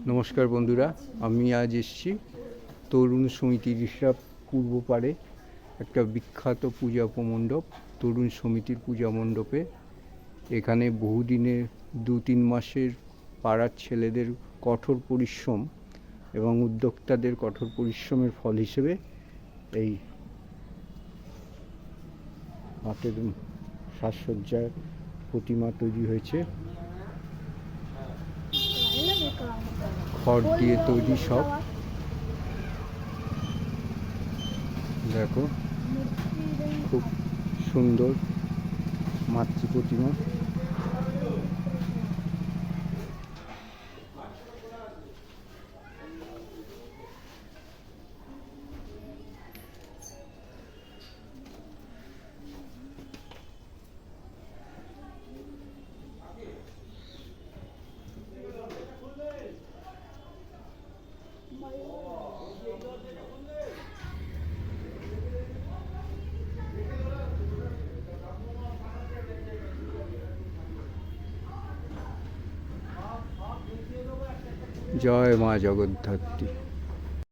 নমস্কার বন্ধুরা, আমি আজ এসেছি তরুণ সমিতি রিষড়া পূর্ব পাড়ে একটা বিখ্যাত পূজা মণ্ডপ, তরুণ সমিতির পূজা মণ্ডপে। এখানে বহুদিনের 2-3 মাসের পাড়ার ছেলেদের কঠোর পরিশ্রম এবং উদ্যোক্তাদের কঠোর পরিশ্রমের ফল হিসেবে এই হাতের সাজসজ্জার প্রতিমা তৈরি হয়েছে। খড় দিয়ে তৈরি সব। দেখো, খুব সুন্দর মাতৃ প্রতিমা। জয় মা জগদ্ধাত্রী।